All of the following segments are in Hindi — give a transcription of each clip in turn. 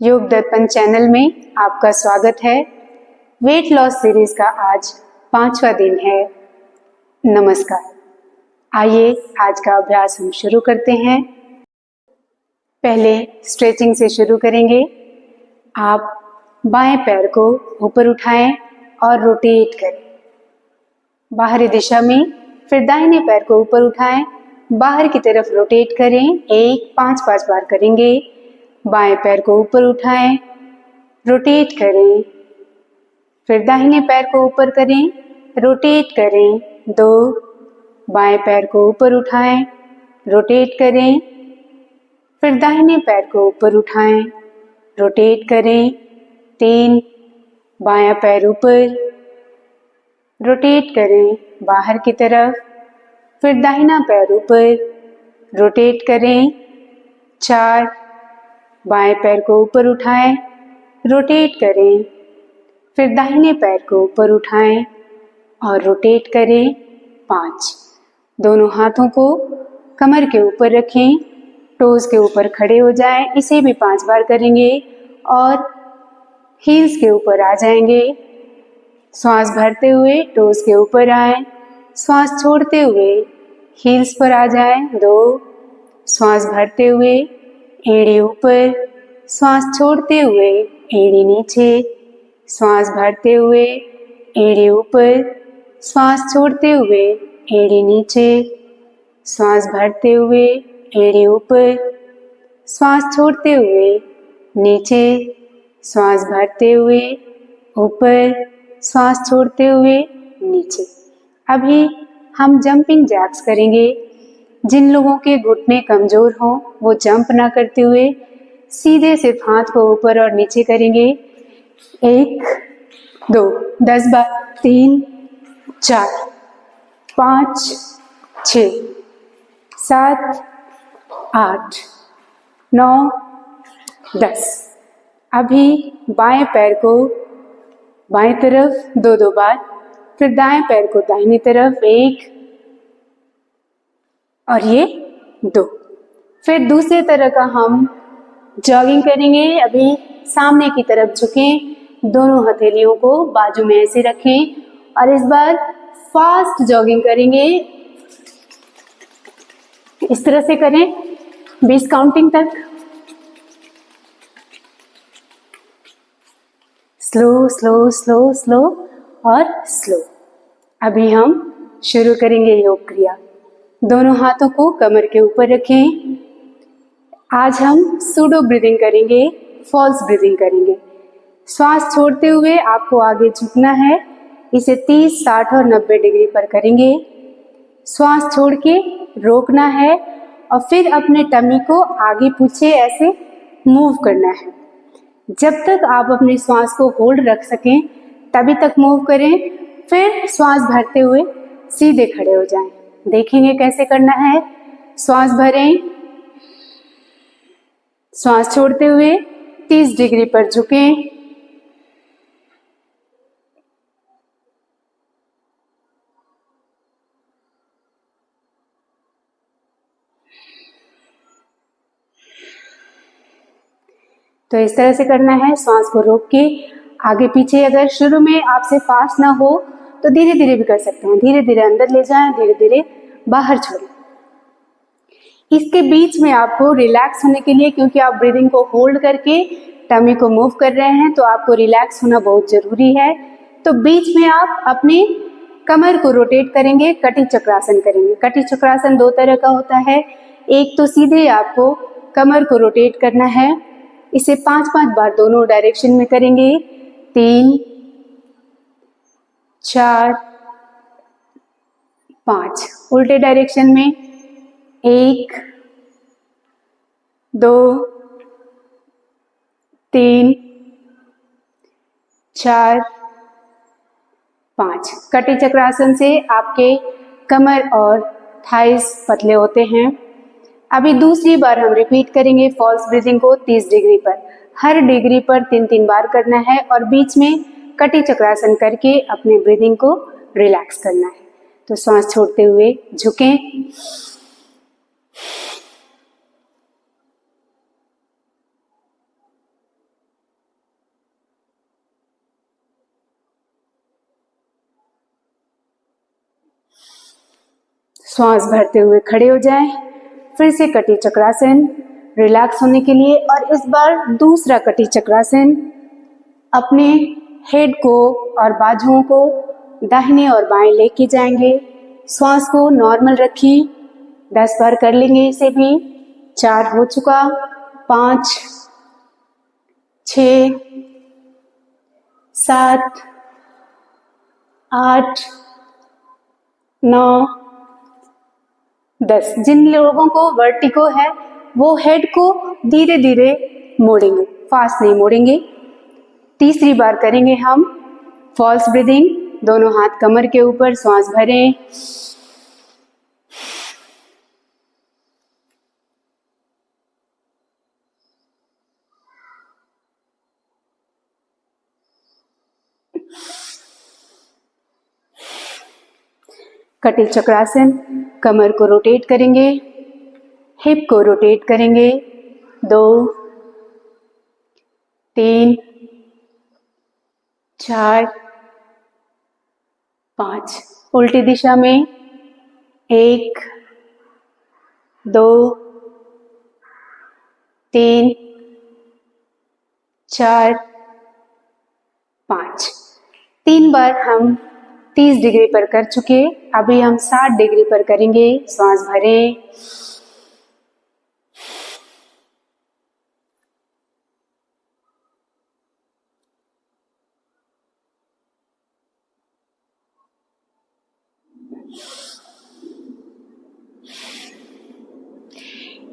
योग दर्पण चैनल में आपका स्वागत है। वेट लॉस सीरीज का आज 5वां दिन है। नमस्कार। आइए आज का अभ्यास हम शुरू करते हैं। पहले स्ट्रेचिंग से शुरू करेंगे। आप बाएं पैर को ऊपर उठाएं और रोटेट करें बाहरी दिशा में, फिर दाहिने पैर को ऊपर उठाएं, बाहर की तरफ रोटेट करें। 5 बार करेंगे। बाएं पैर को ऊपर उठाएं, रोटेट करें, फिर दाहिने पैर को ऊपर करें, रोटेट करें। 2, बाएं पैर को ऊपर उठाएं, रोटेट करें, फिर दाहिने पैर को ऊपर उठाएं, रोटेट करें। 3, बायां पैर ऊपर, रोटेट करें बाहर की तरफ, फिर दाहिना पैर ऊपर, रोटेट करें। 4, बाएं पैर को ऊपर उठाएं, रोटेट करें, फिर दाहिने पैर को ऊपर उठाएं और रोटेट करें। 5, दोनों हाथों को कमर के ऊपर रखें, टोज के ऊपर खड़े हो जाएं। इसे भी 5 बार करेंगे और हील्स के ऊपर आ जाएंगे। श्वास भरते हुए टोज के ऊपर आए, श्वास छोड़ते हुए हील्स पर आ जाएं। 2, श्वास भरते हुए एड़ी ऊपर, श्वास छोड़ते हुए एड़ी नीचे, श्वास भरते हुए एड़ी ऊपर, श्वास छोड़ते हुए एड़ी नीचे, श्वास भरते हुए एड़ी ऊपर, श्वास छोड़ते हुए नीचे, श्वास भरते हुए ऊपर, श्वास छोड़ते हुए नीचे। अभी हम जंपिंग जैक्स करेंगे। जिन लोगों के घुटने कमजोर हों वो जंप ना करते हुए सीधे सिर्फ हाथ को ऊपर और नीचे करेंगे। 1, 2, 10 बार। 3, 4, 5, 6, 7, 8, 9, 10। अभी बाएं पैर को बाएं तरफ 2 बार, फिर दाएं पैर को दाहिनी तरफ 1 और ये 2। फिर दूसरे तरह का हम जॉगिंग करेंगे। अभी सामने की तरफ झुकें, दोनों हथेलियों को बाजू में ऐसे रखें और इस बार फास्ट जॉगिंग करेंगे। इस तरह से करें 20 काउंटिंग तक। स्लो स्लो स्लो स्लो और स्लो। अभी हम शुरू करेंगे योग क्रिया। दोनों हाथों को कमर के ऊपर रखें। आज हम सूडो ब्रीदिंग करेंगे, फॉल्स ब्रीदिंग करेंगे। श्वास छोड़ते हुए आपको आगे झुकना है। इसे 30, 60 और 90 डिग्री पर करेंगे। श्वास छोड़ के रोकना है और फिर अपने टमी को आगे पीछे ऐसे मूव करना है। जब तक आप अपने श्वास को होल्ड रख सकें तभी तक मूव करें। फिर श्वास भरते हुए सीधे खड़े हो जाएं। देखेंगे कैसे करना है। श्वास भरें, श्वास छोड़ते हुए 30 डिग्री पर झुकें। तो इस तरह से करना है, श्वास को रोक के आगे पीछे। अगर शुरू में आपसे फास्ट ना हो तो धीरे धीरे भी कर सकते हैं। धीरे धीरे अंदर ले जाएं, धीरे धीरे बाहर छोड़ें। इसके बीच में आपको रिलैक्स होने के लिए, क्योंकि आप ब्रीदिंग को होल्ड करके टमी को मूव कर रहे हैं, तो आपको रिलैक्स होना बहुत जरूरी है। तो बीच में आप अपने कमर को रोटेट करेंगे, कटी चक्रासन करेंगे। कटी चक्रासन 2 तरह का होता है। एक तो सीधे आपको कमर को रोटेट करना है। इसे 5-5 बार दोनों डायरेक्शन में करेंगे। 3, 4, 5। उल्टे डायरेक्शन में 1, 2, 3, 4, 5। कटी चक्रासन से आपके कमर और थाइस पतले होते हैं। अभी दूसरी बार हम रिपीट करेंगे फॉल्स ब्रीदिंग को 30 डिग्री पर। हर डिग्री पर 3-3 बार करना है और बीच में कटी चक्रासन करके अपने ब्रीदिंग को रिलैक्स करना है। तो सांस छोड़ते हुए झुकें, श्वास भरते हुए खड़े हो जाएं। फिर से कटी चक्रासन रिलैक्स होने के लिए, और इस बार दूसरा कटी चक्रासन। अपने हेड को और बाजुओं को दाहिने और बाएं लेके जाएंगे। श्वास को नॉर्मल रखिए। 10 बार कर लेंगे इसे भी। 4 हो चुका, 5, 6, 7, 8, 9, 10। जिन लोगों को वर्टिगो है वो हेड को धीरे धीरे मोड़ेंगे, फास्ट नहीं मोड़ेंगे। तीसरी बार करेंगे हम फॉल्स ब्रीदिंग। दोनों हाथ कमर के ऊपर, श्वास भरें। कटी चक्रासन, कमर को रोटेट करेंगे, हिप को रोटेट करेंगे। 2, 3, 4, 5। उल्टी दिशा में 1, 2, 3, 4, 5। 3 बार हम 30 डिग्री पर कर चुके। अभी हम 60 डिग्री पर करेंगे। श्वास भरें।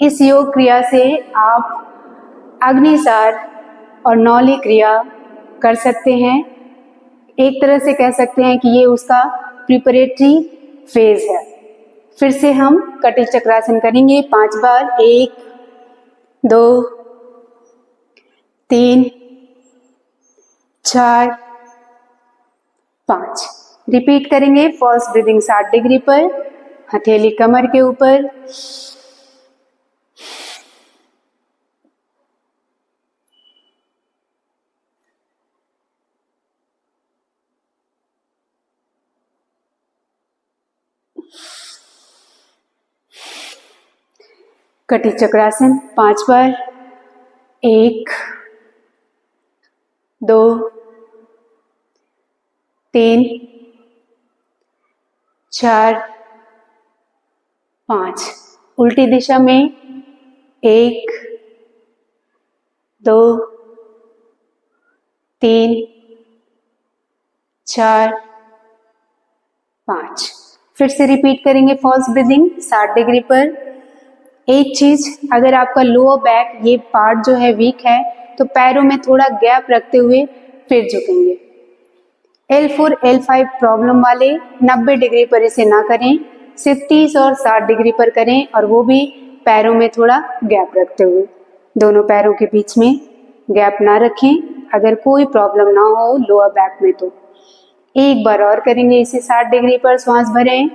इस योग क्रिया से आप अग्निसार और नौली क्रिया कर सकते हैं। एक तरह से कह सकते हैं कि ये उसका प्रिपरेटरी फेज है। फिर से हम कटी चक्रासन करेंगे 5 बार। 1, 2, 3, 4, 5। रिपीट करेंगे फॉल्स ब्रीदिंग 60 डिग्री पर, हथेली कमर के ऊपर। कटी चक्रासन 5 बार। 1, 2, 3, 4, 5। उल्टी दिशा में 1, 2, 3, 4, 5। फिर से रिपीट करेंगे फॉल्स ब्रीदिंग 60 डिग्री पर। एक चीज, अगर आपका लोअर बैक ये पार्ट जो है वीक है तो पैरों में थोड़ा गैप रखते हुए फिर झुकेंगे। L4 L5 प्रॉब्लम वाले 90 डिग्री पर इसे ना करें, सिर्फ 30 और 60 डिग्री पर करें, और वो भी पैरों में थोड़ा गैप रखते हुए। दोनों पैरों के बीच में गैप ना रखें अगर कोई प्रॉब्लम ना हो लोअर बैक में तो। एक बार और करेंगे इसे 60 डिग्री पर। श्वास भरें।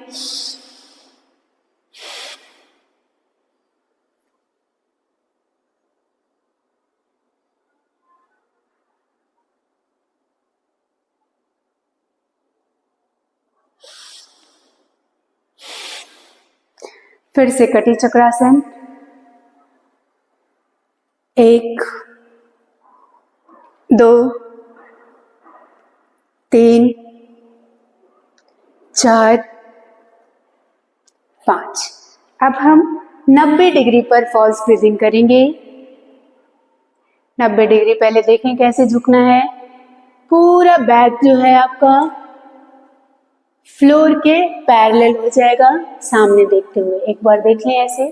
फिर से कटी चक्रासन। 1, 2, 3, 4, 5। अब हम 90 डिग्री पर फॉल्स ब्रीदिंग करेंगे। 90 डिग्री पहले देखें कैसे झुकना है। पूरा बैक जो है आपका फ्लोर के पैरेलल हो जाएगा, सामने देखते हुए। एक बार देख लें, ऐसे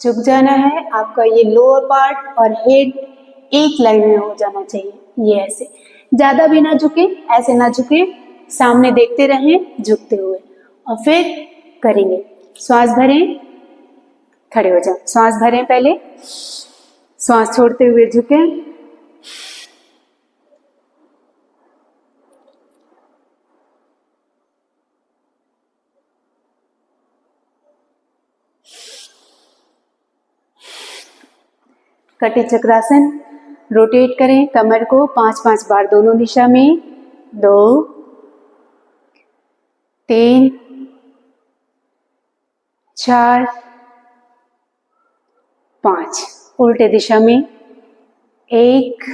झुक जाना है आपका। ये लोअर पार्ट और हेड एक लाइन में हो जाना चाहिए। ये ऐसे ज्यादा भी ना झुके, ऐसे ना झुके, सामने देखते रहें झुकते हुए। और फिर करेंगे। श्वास भरें, खड़े हो जाओ। श्वास भरें पहले, श्वास छोड़ते हुए झुकें। कटी चक्रासन, रोटेट करें कमर को 5-5 बार दोनों दिशा में। 2, 3, 4, 5। उल्टे दिशा में 1,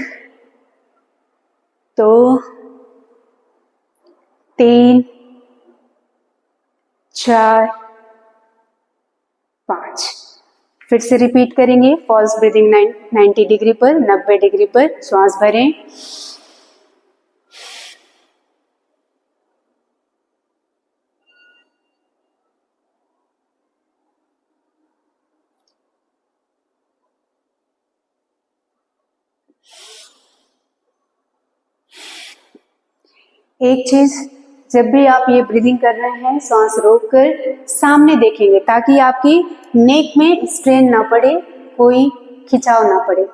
2, 3, 4, 5। फिर से रिपीट करेंगे। फॉल्स ब्रीदिंग 90 डिग्री पर, 90 डिग्री पर श्वास भरें। एक चीज, जब भी आप ये ब्रीदिंग कर रहे हैं सांस रोककर सामने देखेंगे ताकि आपकी नेक में स्ट्रेन ना पड़े, कोई खिंचाव ना पड़े।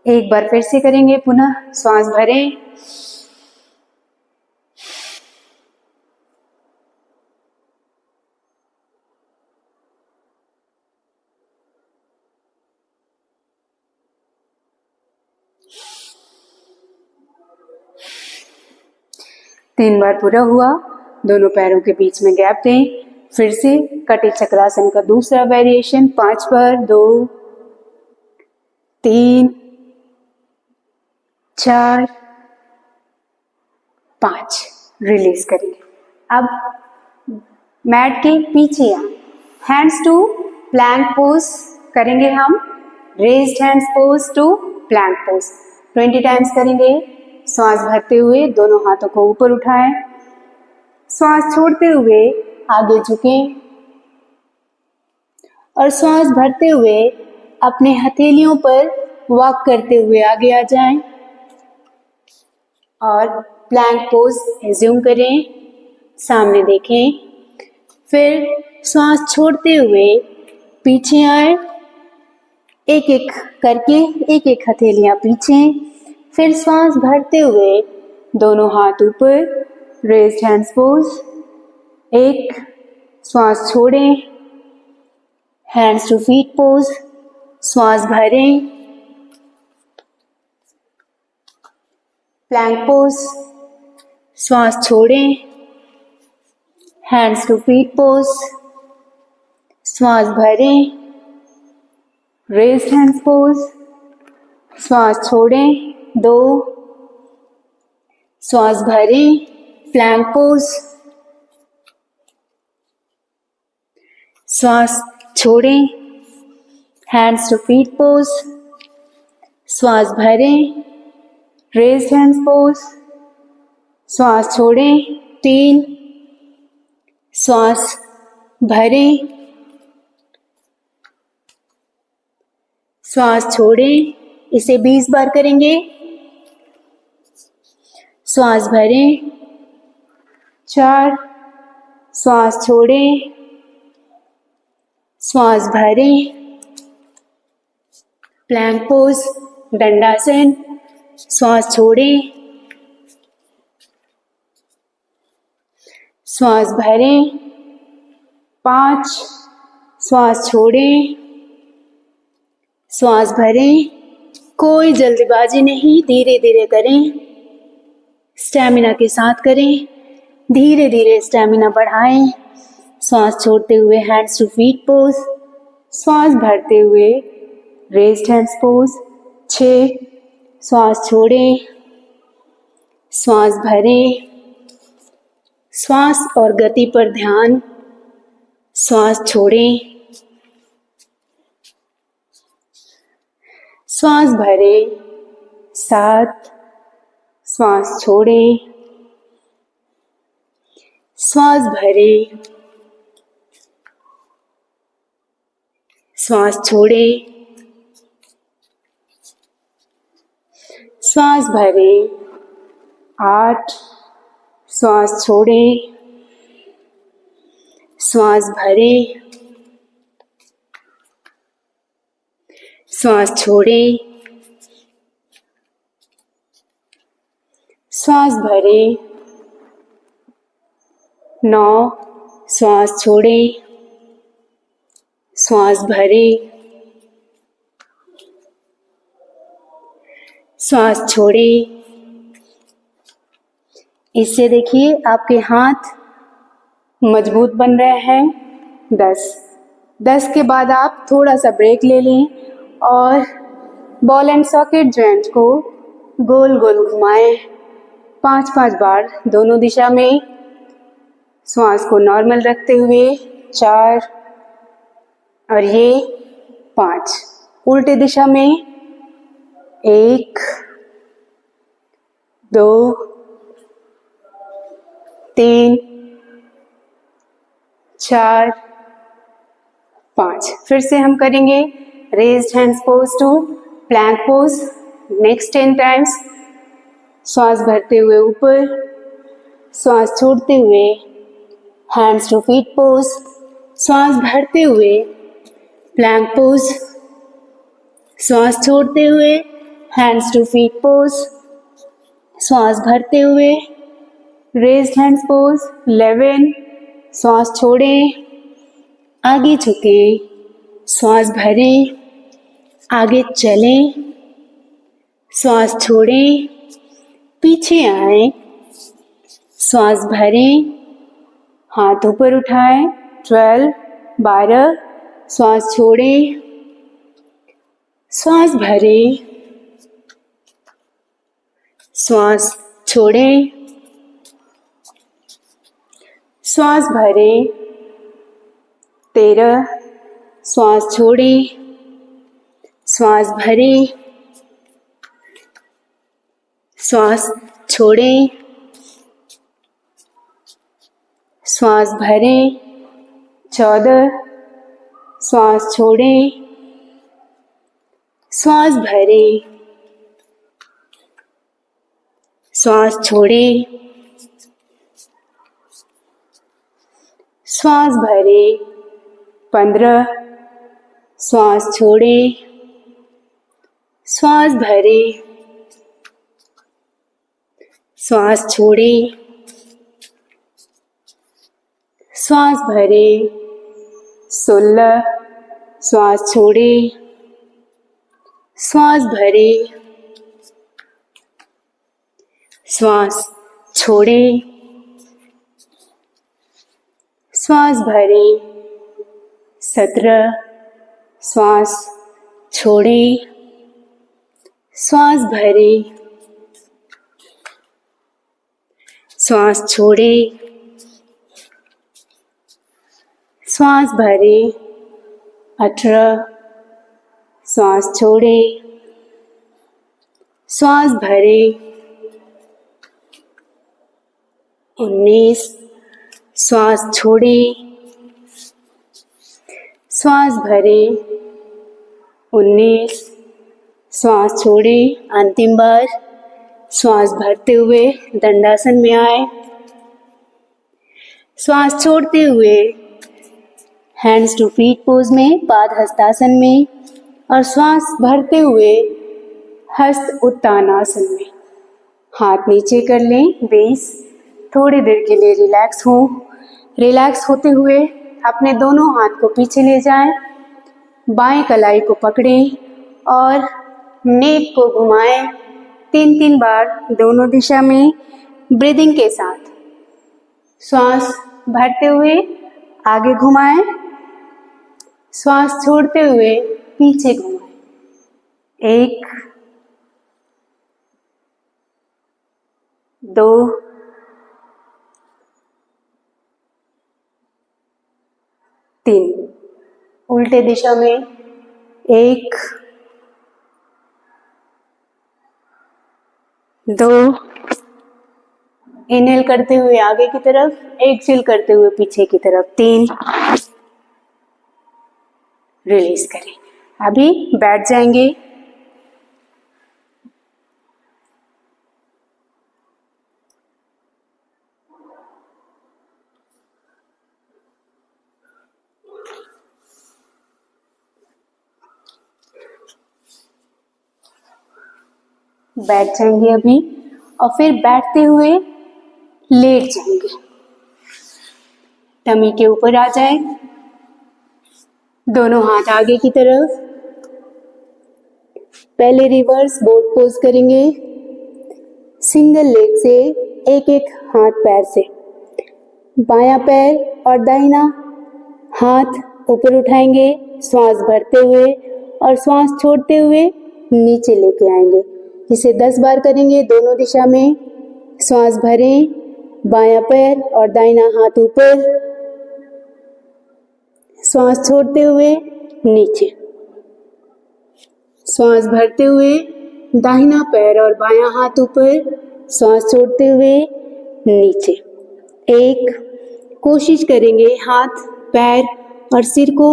एक बार फिर से करेंगे। पुनः सांस भरें, तीन बार पूरा हुआ। दोनों पैरों के बीच में गैप दें। फिर से कटी चक्रासन का दूसरा वेरिएशन 5 बार। 2, 3, 4, 5। रिलीज करेंगे। अब मैट के पीछे आए, हैंड्स टू प्लैंक पोज करेंगे हम। Raised hands pose to plank pose 20 times करेंगे। श्वास भरते हुए दोनों हाथों को ऊपर उठाएं, श्वास छोड़ते हुए आगे झुकें और श्वास भरते हुए अपने हथेलियों पर वॉक करते हुए आगे आ जाएं और प्लैंक पोज एज्यूम करें। सामने देखें। फिर श्वास छोड़ते हुए पीछे आए, एक एक करके एक एक हथेलियां पीछे। फिर श्वास भरते हुए दोनों हाथ ऊपर, रेज्ड हैंड्स पोज। 1, श्वास छोड़ें, हैंड्स टू फीट पोज। श्वास भरें, प्लैंक पोज। श्वास छोड़ें, हैंड्स टू फीट पोज। श्वास भरें, रेज्ड हैंड्स पोज। श्वास छोड़ें, 2, श्वास भरें, प्लैंक पोज। श्वास छोड़ें, हैंड्स टू फीट पोज। श्वास भरें, रेज्ड हैंड्स पोज। श्वास छोड़ें, 3, श्वास भरें, श्वास छोड़ें। इसे 20 बार करेंगे। श्वास भरें, 4, श्वास छोड़ें, श्वास भरें, प्लैंक पोज दंडासन। श्वास छोड़ें, श्वास भरें, 5, श्वास छोड़ें, श्वास भरें। कोई जल्दबाजी नहीं, धीरे धीरे करें, स्टैमिना के साथ करें। धीरे धीरे स्टैमिना बढ़ाएं। श्वास छोड़ते हुए हैंड्स टू फीट पोज। श्वास भरते हुए रेज्ड हैंड्स पोज। 6, श्वास छोड़ें, श्वास भरें। श्वास और गति पर ध्यान। श्वास छोड़ें, श्वास भरें। 7, श्वास छोड़ें, श्वास भरें, श्वास छोड़ें, श्वास भरें। 8, श्वास छोड़ें, श्वास भरें, श्वास छोड़ें, श्वास भरें। 9, श्वास छोड़ें, श्वास भरें, श्वास छोड़ें। इससे देखिए आपके हाथ मजबूत बन रहे हैं। 10, 10 के बाद आप थोड़ा सा ब्रेक ले लें और बॉल एंड सॉकेट जॉइंट को गोल गोल घुमाएं 5-5 बार दोनों दिशा में। श्वास को नॉर्मल रखते हुए 4 और ये 5। उल्टे दिशा में 1 2 3 4 5। फिर से हम करेंगे raised hands pose to plank pose. Next 10 times. श्वास भरते हुए ऊपर, श्वास छोड़ते हुए हैंड्स टू फीट पोज। श्वास भरते हुए प्लैंक पोज, श्वास छोड़ते हुए हैंड्स टू फीट पोज। श्वास भरते हुए रेज्ड हैंड्स पोज 11। श्वास छोड़ें, आगे झुकें, श्वास भरें, आगे चलें, श्वास छोड़ें, पीछे आएं, श्वास भरें, हाथ ऊपर उठाएं 12। श्वास छोड़ें, श्वास भरें, श्वास छोड़ें, श्वास भरें 13। श्वास छोड़ें, श्वास भरें, श्वास छोड़ें, श्वास भरें 14। श्वास छोड़ें, श्वास भरें, श्वास छोड़ें, श्वास भरें 15। श्वास छोड़ें, श्वास भरें, श्वास छोड़ें, श्वास भरें 16। श्वास छोड़ें, श्वास भरें, श्वास छोड़ें, श्वास भरें 17। श्वास छोड़ें, श्वास भरें, श्वास छोड़ें, श्वास भरें 18। श्वास छोड़ें, श्वास भरें 19। श्वास छोड़ें, श्वास भरें 19। श्वास छोड़ें, अंतिम बार। श्वास भरते हुए दंडासन में आए, श्वास छोड़ते हुए हैंड्स टू फीट पोज में पाद हस्तासन में, और श्वास भरते हुए हस्त उत्तानासन में। हाथ नीचे कर लें, बेस थोड़ी देर के लिए रिलैक्स हो। रिलैक्स होते हुए अपने दोनों हाथ को पीछे ले जाएं, बाएं कलाई को पकड़ें और नेक को घुमाएं 3-3 बार दोनों दिशा में ब्रीदिंग के साथ। श्वास भरते हुए आगे घुमाएं, श्वास छोड़ते हुए पीछे घुमाएं। 1 2 3। उल्टे दिशा में 1 2। इनहेल करते हुए आगे की तरफ, एक्सहेल करते हुए पीछे की तरफ 3। रिलीज करें। अभी बैठ जाएंगे। बैठ जाएंगे अभी, और फिर बैठते हुए लेट जाएंगे। टमी के ऊपर आ जाए, दोनों हाथ आगे की तरफ। पहले रिवर्स बोट पोज करेंगे, सिंगल लेग से, एक एक हाथ पैर से। बायां पैर और दाहिना हाथ ऊपर उठाएंगे, श्वास भरते हुए और श्वास छोड़ते हुए नीचे लेके आएंगे। इसे 10 बार करेंगे दोनों दिशा में। श्वास भरें, बायां पैर और दाहिना हाथ ऊपर, श्वास छोड़ते हुए नीचे। श्वास भरते हुए दाहिना पैर और बायां हाथ ऊपर, श्वास छोड़ते हुए नीचे। एक कोशिश करेंगे हाथ, पैर और सिर को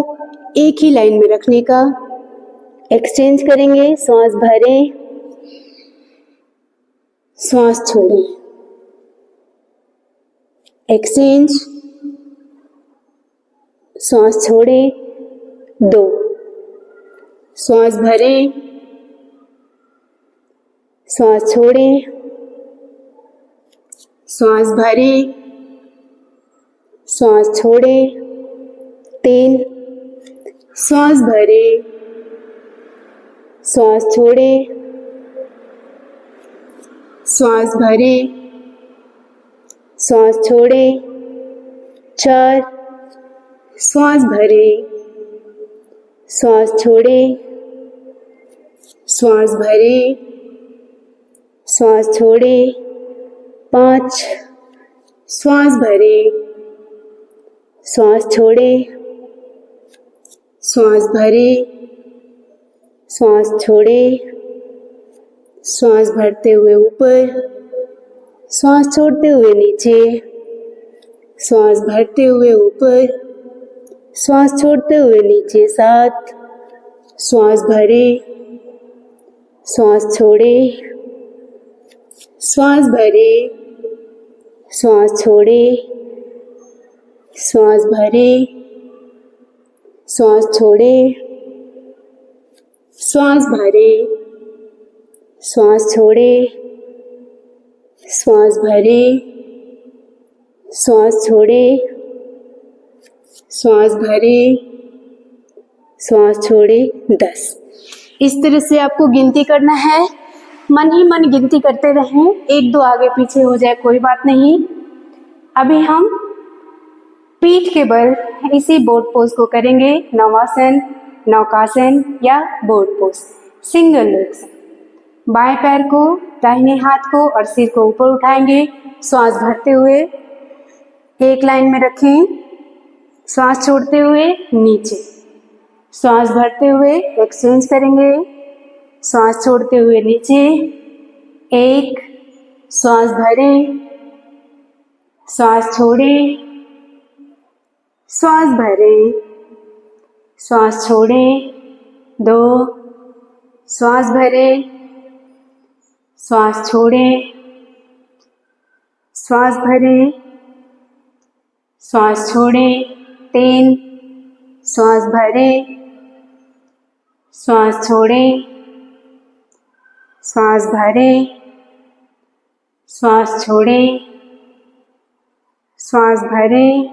एक ही लाइन में रखने का। एक्सचेंज करेंगे, श्वास भरें, श्वास छोड़ें। एक्सचेंज, श्वास छोड़ें। 2, श्वास भरें, श्वास छोड़ें, श्वास भरें, श्वास छोड़ें। 3, श्वास भरें, श्वास छोड़ें, श्वास भरें, श्वास छोड़ें। 4, श्वास भरें, श्वास छोड़ें, श्वास भरें, श्वास छोड़ें। 5, श्वास भरें, श्वास छोड़ें, श्वास भरें, श्वास छोड़ें। श्वास भरते हुए ऊपर, श्वास छोड़ते हुए नीचे, श्वास भरते हुए ऊपर, श्वास छोड़ते हुए नीचे। 7, श्वास भरें, श्वास छोड़ें, श्वास भरें, श्वास छोड़ें, श्वास भरें, श्वास छोड़ें, श्वास भरें, श्वास छोड़ें, श्वास भरें, श्वास छोड़ें, श्वास भरें, श्वास छोड़ें। 10। इस तरह से आपको गिनती करना है। मन ही मन गिनती करते रहें, 1-2 आगे पीछे हो जाए कोई बात नहीं। अभी हम पीठ के बल इसी बोट पोज को करेंगे। नवासन, नौकासन या बोट पोज, सिंगल लेग से। बाएं पैर को, दाहिने हाथ को और सिर को ऊपर उठाएंगे। श्वास भरते हुए एक लाइन में रखें, श्वास छोड़ते हुए नीचे। श्वास भरते हुए एक्सचेंज करेंगे, श्वास छोड़ते हुए नीचे। 1, श्वास भरें, श्वास छोड़ें, श्वास भरें, श्वास छोड़ें। 2, श्वास भरें, श्वास छोड़ें, श्वास भरें, श्वास छोड़ें। 3, श्वास भरें, श्वास छोड़ें, श्वास भरें, श्वास छोड़ें, श्वास भरें,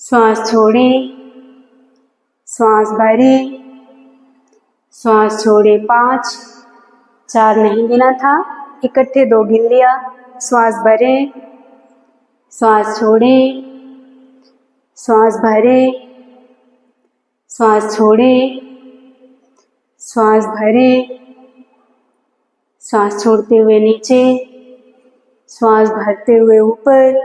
श्वास छोड़ें, श्वास भरें, श्वास छोड़ें। 5, 4 नहीं गिना था, इकट्ठे 2 गिन लिया। श्वास भरें, श्वास छोड़ें, श्वास भरें, श्वास छोड़ें, श्वास भरें, श्वास छोड़ते हुए नीचे, श्वास भरते हुए ऊपर,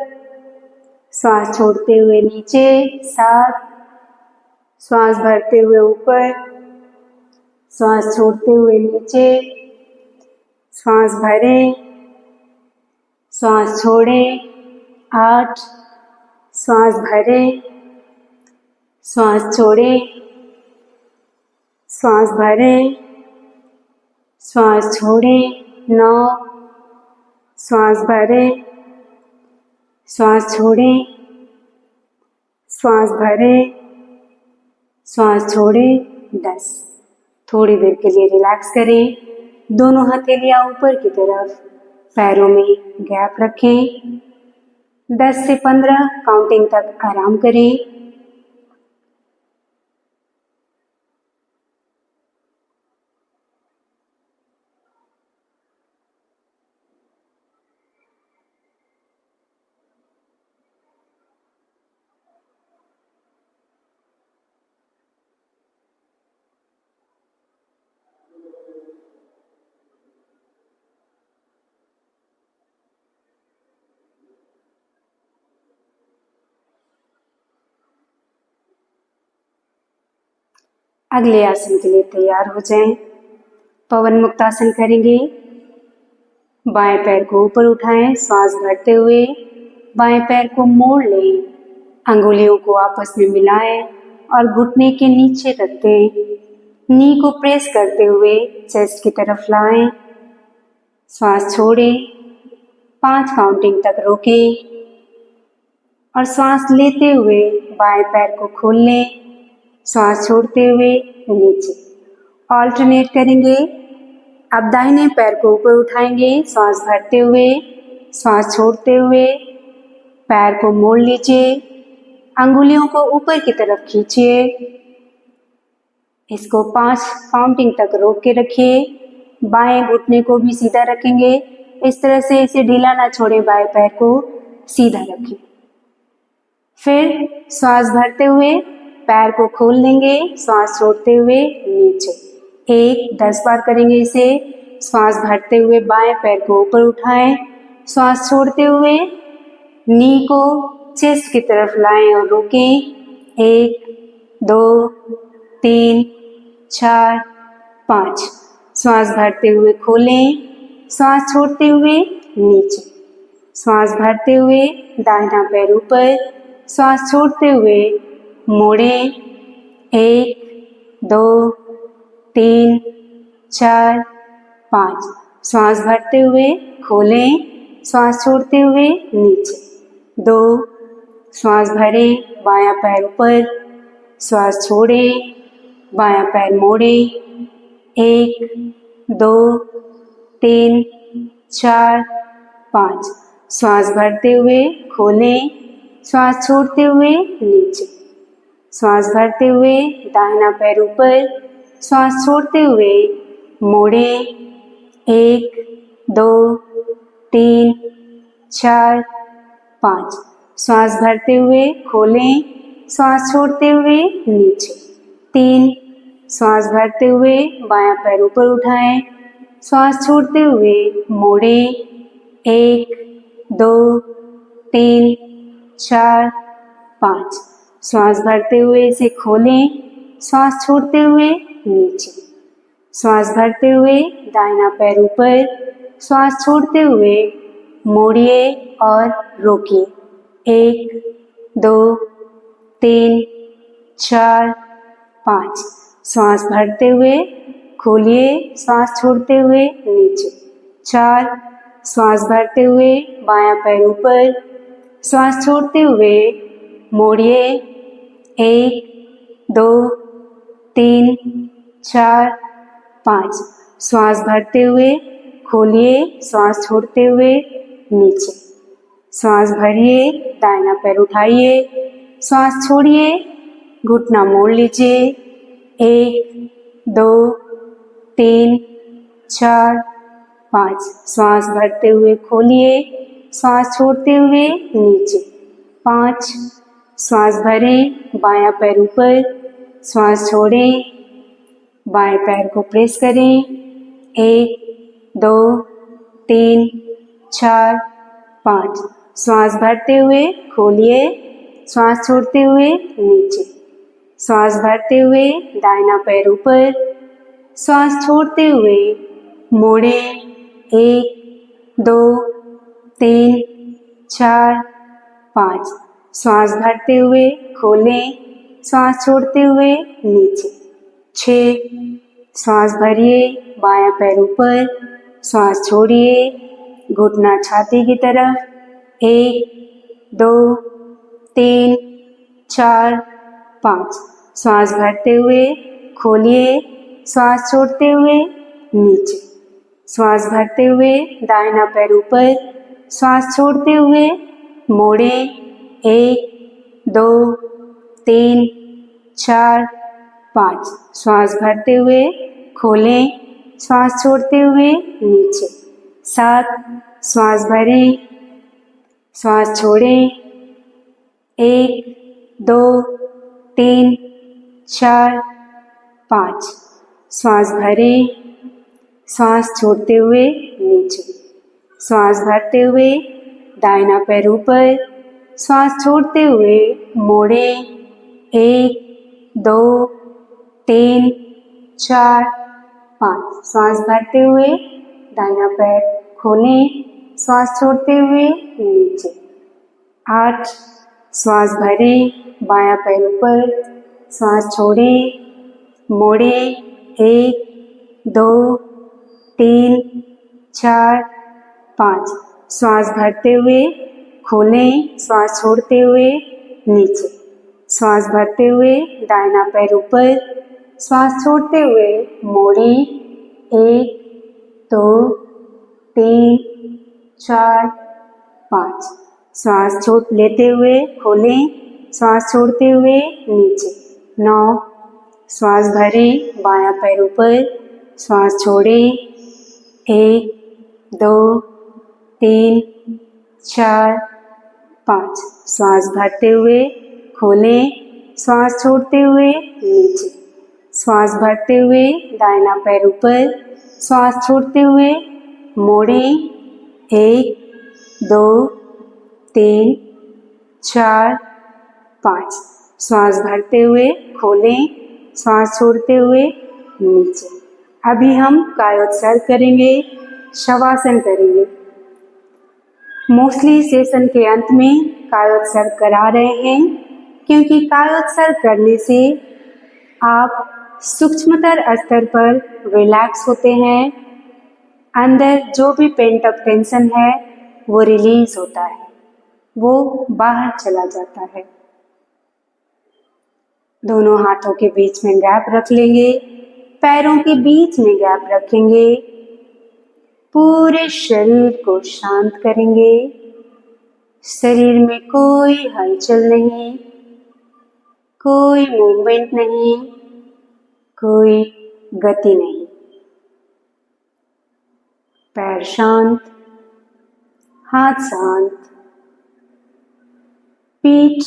श्वास छोड़ते हुए नीचे। 7, श्वास भरते हुए ऊपर, श्वास छोड़ते हुए नीचे, श्वास भरें, श्वास छोड़ें। 8, श्वास भरें, श्वास छोड़ें, श्वास भरें, श्वास छोड़ें। 9, श्वास भरें, श्वास छोड़ें, श्वास भरें, श्वास छोड़ें। 10। थोड़ी देर के लिए रिलैक्स करें। दोनों हथेलियां ऊपर की तरफ, पैरों में गैप रखें। 10 से 15 काउंटिंग तक आराम करें। अगले आसन के लिए तैयार हो जाएं। पवन मुक्त आसन करेंगे। बाएं पैर को ऊपर उठाएं, श्वास भरते हुए बाएं पैर को मोड़ लें, अंगुलियों को आपस में मिलाएं और घुटने के नीचे रख दें। नी को प्रेस करते हुए चेस्ट की तरफ लाएं, श्वास छोड़ें, 5 काउंटिंग तक रोकें और श्वास लेते हुए बाएं पैर को खोल लें, श्वास छोड़ते हुए नीचे। ऑल्टरनेट करेंगे। अब दाहिने पैर को ऊपर उठाएंगे, श्वास भरते हुए, श्वास छोड़ते हुए पैर को मोड़ लीजिए, अंगुलियों को ऊपर की तरफ खींचिए। इसको 5 काउंटिंग तक रोक के रखिए। बाएं घुटने को भी सीधा रखेंगे, इस तरह से इसे ढीला ना छोड़े, बाएं पैर को सीधा रखें। फिर श्वास भरते हुए पैर को खोल लेंगे, श्वास छोड़ते हुए नीचे। 10 बार करेंगे इसे। श्वास भरते हुए बाएं पैर को ऊपर उठाएं, श्वास छोड़ते हुए नी को चेस्ट की तरफ लाएं और रोकें। 1 2 3 4 5। श्वास भरते हुए खोलें, श्वास छोड़ते हुए नीचे। श्वास भरते हुए दाहिना पैर ऊपर, श्वास छोड़ते हुए मोड़ें। 1 2 3 4 5। श्वास भरते हुए खोलें, श्वास छोड़ते हुए नीचे। 2। श्वास भरें, बायां पैर ऊपर, श्वास छोड़ें, बायां पैर मोड़ें। 1 2 3 4 5। श्वास भरते हुए खोलें, श्वास छोड़ते हुए नीचे। श्वास भरते हुए दाहिना पैर ऊपर, श्वास छोड़ते हुए मोड़ें। 1 2 3 4 5। श्वास भरते हुए खोलें, श्वास छोड़ते हुए नीचे। 3। श्वास भरते हुए बायां पैर ऊपर उठाएं, श्वास छोड़ते हुए मोड़ें। 1 2 3 4 5। श्वास भरते हुए इसे खोलें, श्वास छोड़ते हुए नीचे। श्वास भरते हुए दाहिना पैर ऊपर, श्वास छोड़ते हुए मोड़िए और रोकिए। 1 2 3 4 5। श्वास भरते हुए खोलिए, श्वास छोड़ते हुए नीचे। 4। श्वास भरते हुए बायां पैर ऊपर, श्वास छोड़ते हुए मोड़िए। 1 2 3 4 5। श्वास भरते हुए खोलिए, श्वास छोड़ते हुए नीचे। श्वास भरिए, दाहिना पैर उठाइए, श्वास छोड़िए, घुटना मोड़ लीजिए। 1 2 3 4 5। श्वास भरते हुए खोलिए, श्वास छोड़ते हुए नीचे। 5। श्वास भरें, बायां पैर ऊपर, श्वास छोड़ें, बाएं पैर को प्रेस करें। 1 2 3 4 5। श्वास भरते हुए खोलिए, श्वास छोड़ते हुए नीचे। श्वास भरते हुए दाहिना पैर ऊपर, श्वास छोड़ते हुए मोड़ें। 1 2 3 4 5। श्वास भरते हुए खोलें, श्वास छोड़ते हुए नीचे। 6। श्वास भरिए, बायां पैर ऊपर, श्वास छोड़िए, घुटना छाती की तरफ। 1 2 3 4 5। श्वास भरते हुए खोलिए, श्वास छोड़ते हुए नीचे। श्वास भरते हुए दाहिना पैर ऊपर, श्वास छोड़ते हुए मोड़ें। 1 2 3 4 5। श्वास भरते हुए खोलें, श्वास छोड़ते हुए नीचे। 7। श्वास भरें, श्वास छोड़ें। 1 2 3 4 5। श्वास भरें, श्वास छोड़ते हुए नीचे। श्वास भरते हुए दाहिना पैर ऊपर, श्वास छोड़ते हुए मोड़ें। 1 2 3, 4, 5। श्वास भरते हुए दाहिना पैर खोलें, श्वास छोड़ते हुए नीचे। 8, श्वास भरें, बायां पैर ऊपर, श्वास छोड़ें, मोड़ें। 1, 2, 3, 4, 5। श्वास भरते हुए खोलें, श्वास छोड़ते हुए नीचे। श्वास भरते हुए दाहिना पैर ऊपर, श्वास छोड़ते हुए मोड़ें। 1, 2, 3, 4, 5। श्वास छोड़ लेते हुए खोलें, श्वास छोड़ते हुए नीचे। 9, श्वास भरें, बायां पैर ऊपर, श्वास छोड़ें। 1, 2, 3, 4, 5। श्वास भरते हुए खोलें, श्वास छोड़ते हुए नीचे। श्वास भरते हुए दाहिना पैर ऊपर, श्वास छोड़ते हुए मोड़ें। 1, 2, 3, 4, 5। श्वास भरते हुए खोलें, श्वास छोड़ते हुए नीचे। अभी हम कायोत्सर्ग करेंगे, शवासन करेंगे। मोस्टली सेशन के अंत में कायोत्सर्ग करा रहे हैं, क्योंकि कायोत्सर्ग करने से आप सूक्ष्मतर स्तर पर रिलैक्स होते हैं। अंदर जो भी पेंट अप टेंशन है वो रिलीज होता है, वो बाहर चला जाता है। दोनों हाथों के बीच में गैप रख लेंगे, पैरों के बीच में गैप रखेंगे। पूरे शरीर को शांत करेंगे। शरीर में कोई हलचल नहीं, कोई मूवमेंट नहीं, कोई गति नहीं। पैर शांत, हाथ शांत, पीठ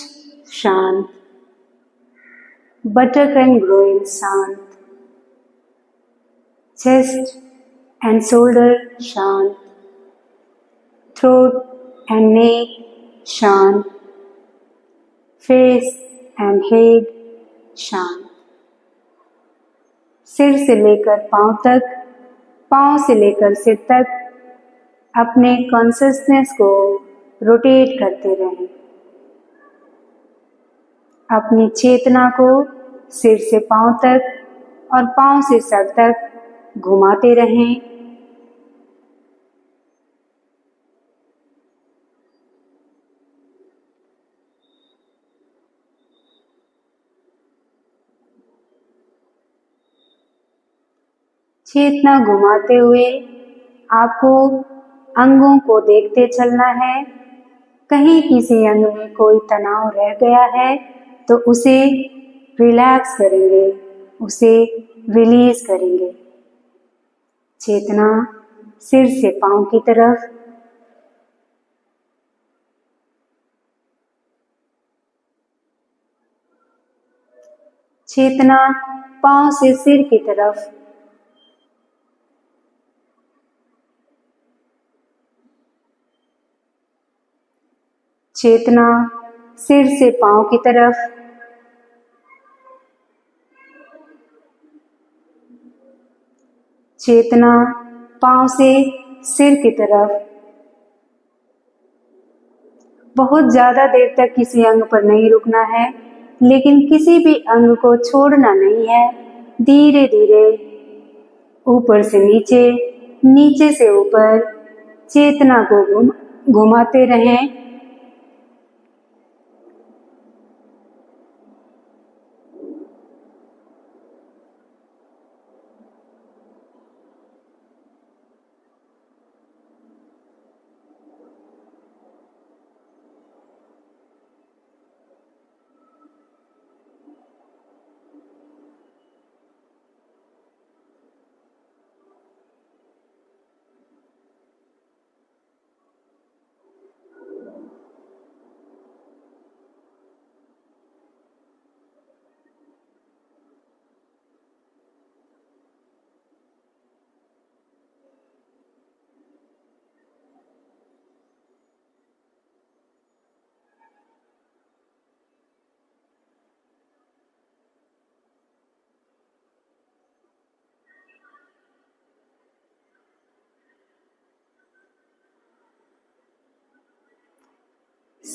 शांत, बटक एंड ग्रोइन शांत, चेस्ट एंड शोल्डर शांत, थ्रोट एंड नेक शांत, फेस एंड हेड शांत। सिर से लेकर पांव तक, पांव से लेकर सिर तक अपने कॉन्शियसनेस को रोटेट करते रहें। अपनी चेतना को सिर से पांव तक और पांव से सर तक घुमाते रहें। चेतना घुमाते हुए आपको अंगों को देखते चलना है। कहीं किसी अंग में कोई तनाव रह गया है तो उसे रिलैक्स करेंगे, उसे रिलीज करेंगे। चेतना सिर से पांव की तरफ, चेतना पांव से सिर की तरफ, चेतना सिर से पांव की तरफ, चेतना पांव से सिर की तरफ। बहुत ज्यादा देर तक किसी अंग पर नहीं रुकना है, लेकिन किसी भी अंग को छोड़ना नहीं है। धीरे धीरे ऊपर से नीचे, नीचे से ऊपर चेतना को घुमाते रहें।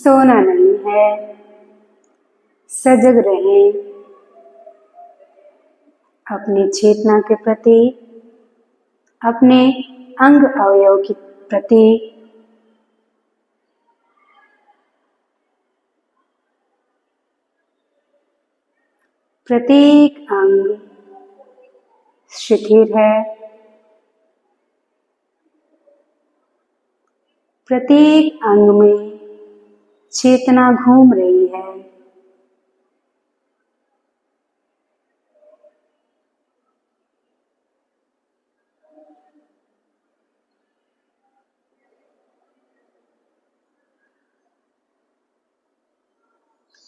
सोना नहीं है, सजग रहें अपनी चेतना के प्रति, अपने अंग अवयव के प्रति। प्रत्येक अंग शिथिल है, प्रत्येक अंग में चेतना घूम रही है।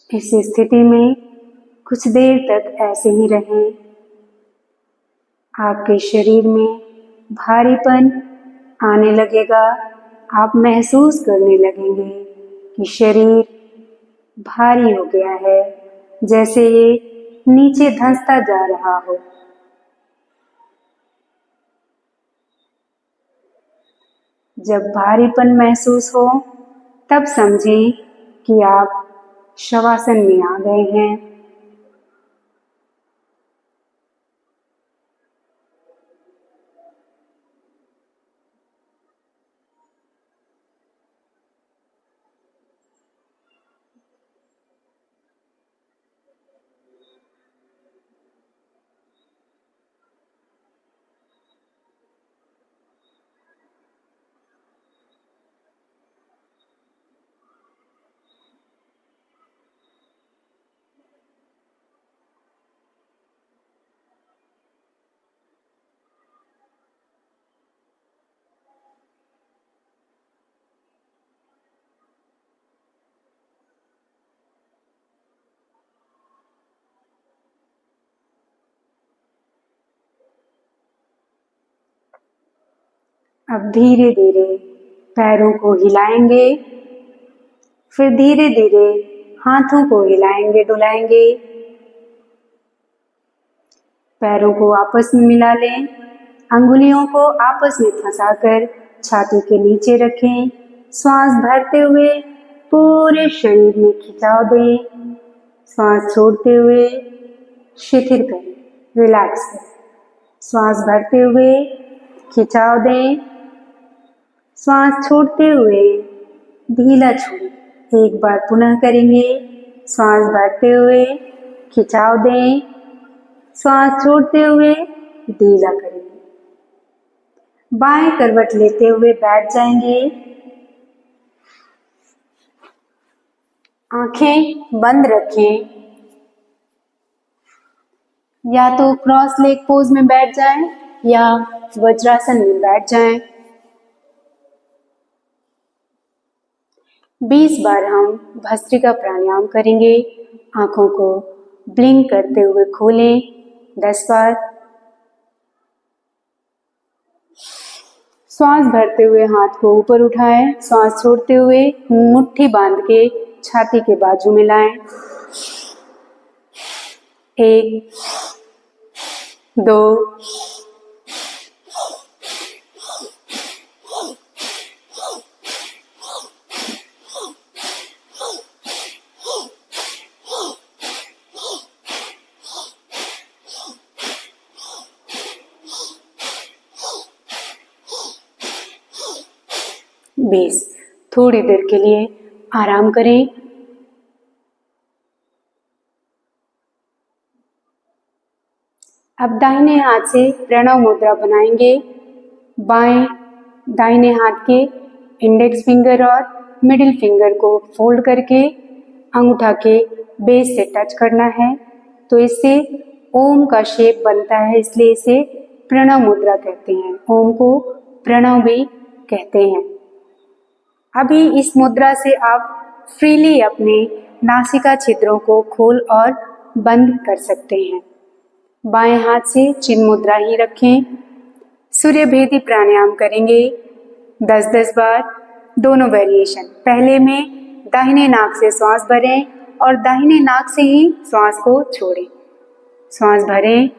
इस स्थिति में कुछ देर तक ऐसे ही रहें। आपके शरीर में भारीपन आने लगेगा। आप महसूस करने लगेंगे कि शरीर भारी हो गया है, जैसे ये नीचे धंसता जा रहा हो। जब भारीपन महसूस हो तब समझें कि आप शवासन में आ गए हैं। अब धीरे धीरे पैरों को हिलाएंगे, फिर धीरे धीरे हाथों को हिलाएंगे, डुलाएंगे। पैरों को आपस में मिला लें, अंगुलियों को आपस में फंसाकर छाती के नीचे रखें। श्वास भरते हुए पूरे शरीर में खिंचाव दें, श्वास छोड़ते हुए शिथिल करें, रिलैक्स करें। श्वास भरते हुए खिंचाव दें, श्वास छोड़ते हुए ढीला छोड़ें। एक बार पुनः करेंगे। श्वास भरते हुए खिंचाव दें, श्वास छोड़ते हुए ढीला करेंगे। बाएं करवट लेते हुए बैठ जाएंगे। आंखें बंद रखें, या तो क्रॉस लेग पोज में बैठ जाएं या वज्रासन में बैठ जाएं। 20 बार हम भस्त्रिका प्राणायाम करेंगे। आंखों को ब्लिंक करते हुए खोलें 10 बार। श्वास भरते हुए हाथ को ऊपर उठाएं, श्वास छोड़ते हुए मुट्ठी बांध के छाती के बाजू में लाएं। 1, 2, 20। थोड़ी देर के लिए आराम करें। अब दाहिने हाथ से प्रणव मुद्रा बनाएंगे। दाहिने हाथ के इंडेक्स फिंगर और मिडिल फिंगर को फोल्ड करके अंगूठा के बेस से टच करना है, तो इससे ओम का शेप बनता है, इसलिए इसे प्रणव मुद्रा कहते हैं। ओम को प्रणव भी कहते हैं। अभी इस मुद्रा से आप फ्रीली अपने नासिका छिद्रों को खोल और बंद कर सकते हैं। बाएं हाथ से चिन्ह मुद्रा ही रखें। सूर्य भेदी प्राणायाम करेंगे 10-10 बार, दोनों वेरिएशन। पहले में दाहिने नाक से श्वास भरें और दाहिने नाक से ही श्वास को छोड़ें। श्वास भरें,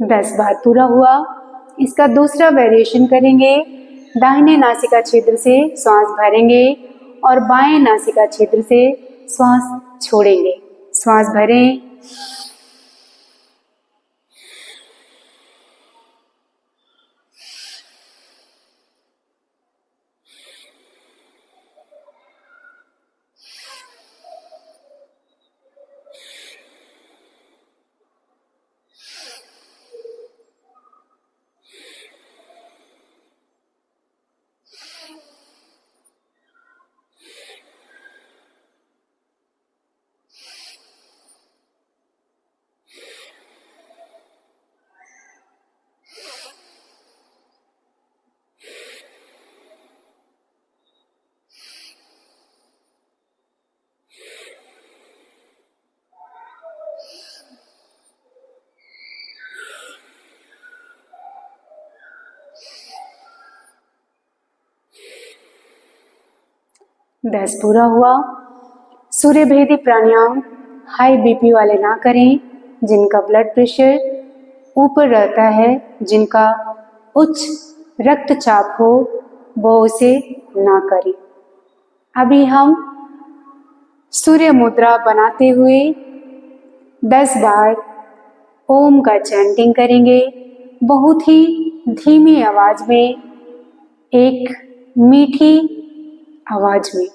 10 बार पूरा हुआ। इसका दूसरा वेरिएशन करेंगे। दाहिने नासिका छिद्र से श्वास भरेंगे और बाएं नासिका छिद्र से श्वास छोड़ेंगे। श्वास भरें, 10 पूरा हुआ। सूर्य भेदी प्राणायाम हाई बीपी वाले ना करें, जिनका ब्लड प्रेशर ऊपर रहता है, जिनका उच्च रक्तचाप हो, वो उसे ना करें। अभी हम सूर्य मुद्रा बनाते हुए 10 बार ओम का चैंटिंग करेंगे, बहुत ही धीमी आवाज में, एक मीठी आवाज में।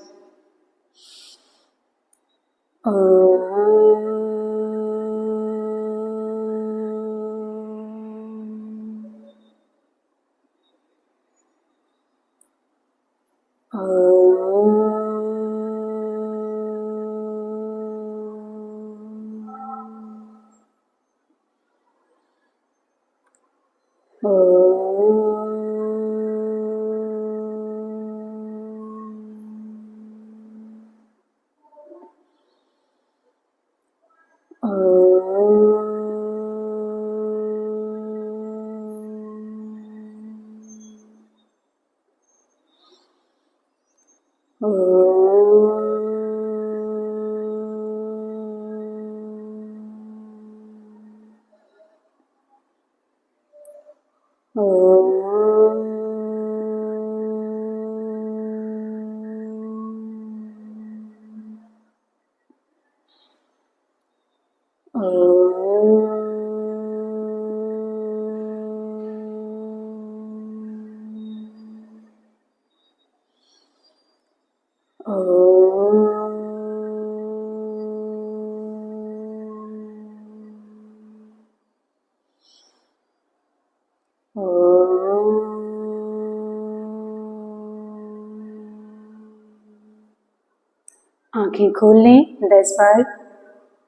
आंखें खोल लें। 10 बार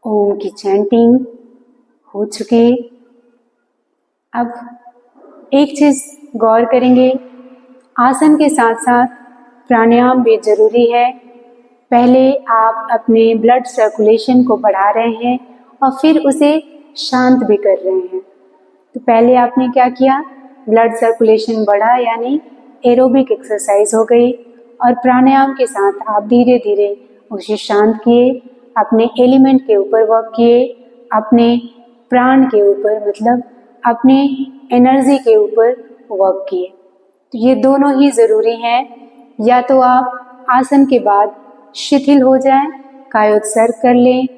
ओम की चैंटिंग हो चुकी। अब एक चीज गौर करेंगे, आसन के साथ साथ प्राणायाम भी जरूरी है। पहले आप अपने ब्लड सर्कुलेशन को बढ़ा रहे हैं और फिर उसे शांत भी कर रहे हैं। तो पहले आपने क्या किया, ब्लड सर्कुलेशन बढ़ा यानी एरोबिक एक्सरसाइज हो गई, और प्राणायाम के साथ आप धीरे धीरे उसे शांत किए, अपने एलिमेंट के ऊपर वर्क किए, अपने प्राण के ऊपर मतलब अपने एनर्जी के ऊपर वर्क किए। तो ये दोनों ही ज़रूरी हैं। या तो आप आसन के बाद शिथिल हो जाएं, कायोत्सर्ग कर लें,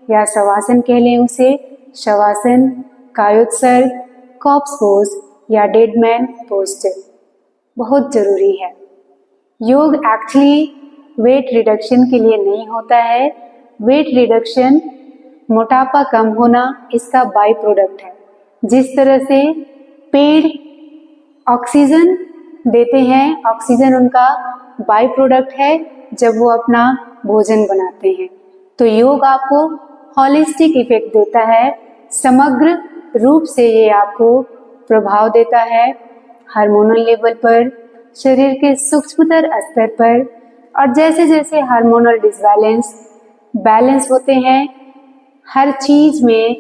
या शवासन कह लें उसे, शवासन, कायोत्सर्ग, कॉर्प्स पोज या डेड मैन पोस्चर बहुत ज़रूरी है। योग एक्चुअली वेट रिडक्शन के लिए नहीं होता है। वेट रिडक्शन, मोटापा कम होना, इसका बाई प्रोडक्ट है। जिस तरह से पेड़ ऑक्सीजन देते हैं, ऑक्सीजन उनका बाई प्रोडक्ट है जब वो अपना भोजन बनाते हैं। तो योग आपको हॉलिस्टिक इफेक्ट देता है, समग्र रूप से ये आपको प्रभाव देता है, हार्मोनल लेवल पर, शरीर के सूक्ष्मतर स्तर पर। और जैसे जैसे हार्मोनल डिसबैलेंस बैलेंस होते हैं, हर चीज में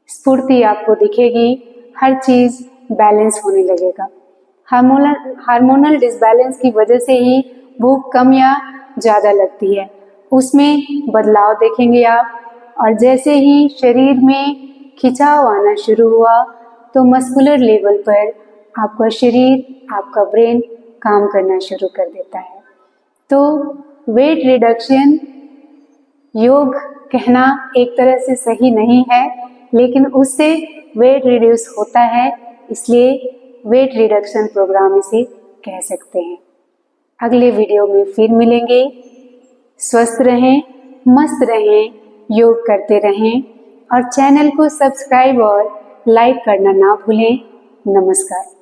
स्फूर्ति आपको दिखेगी, हर चीज बैलेंस होने लगेगा। हार्मोनल डिसबैलेंस की वजह से ही भूख कम या ज़्यादा लगती है, उसमें बदलाव देखेंगे आप। और जैसे ही शरीर में खिंचाव आना शुरू हुआ तो मस्कुलर लेवल पर आपका शरीर, आपका ब्रेन काम करना शुरू कर देता है। तो वेट रिडक्शन योग कहना एक तरह से सही नहीं है, लेकिन उससे वेट रिड्यूस होता है, इसलिए वेट रिडक्शन प्रोग्राम इसे कह सकते हैं। अगले वीडियो में फिर मिलेंगे। स्वस्थ रहें, मस्त रहें, योग करते रहें और चैनल को सब्सक्राइब और लाइक करना ना भूलें। नमस्कार।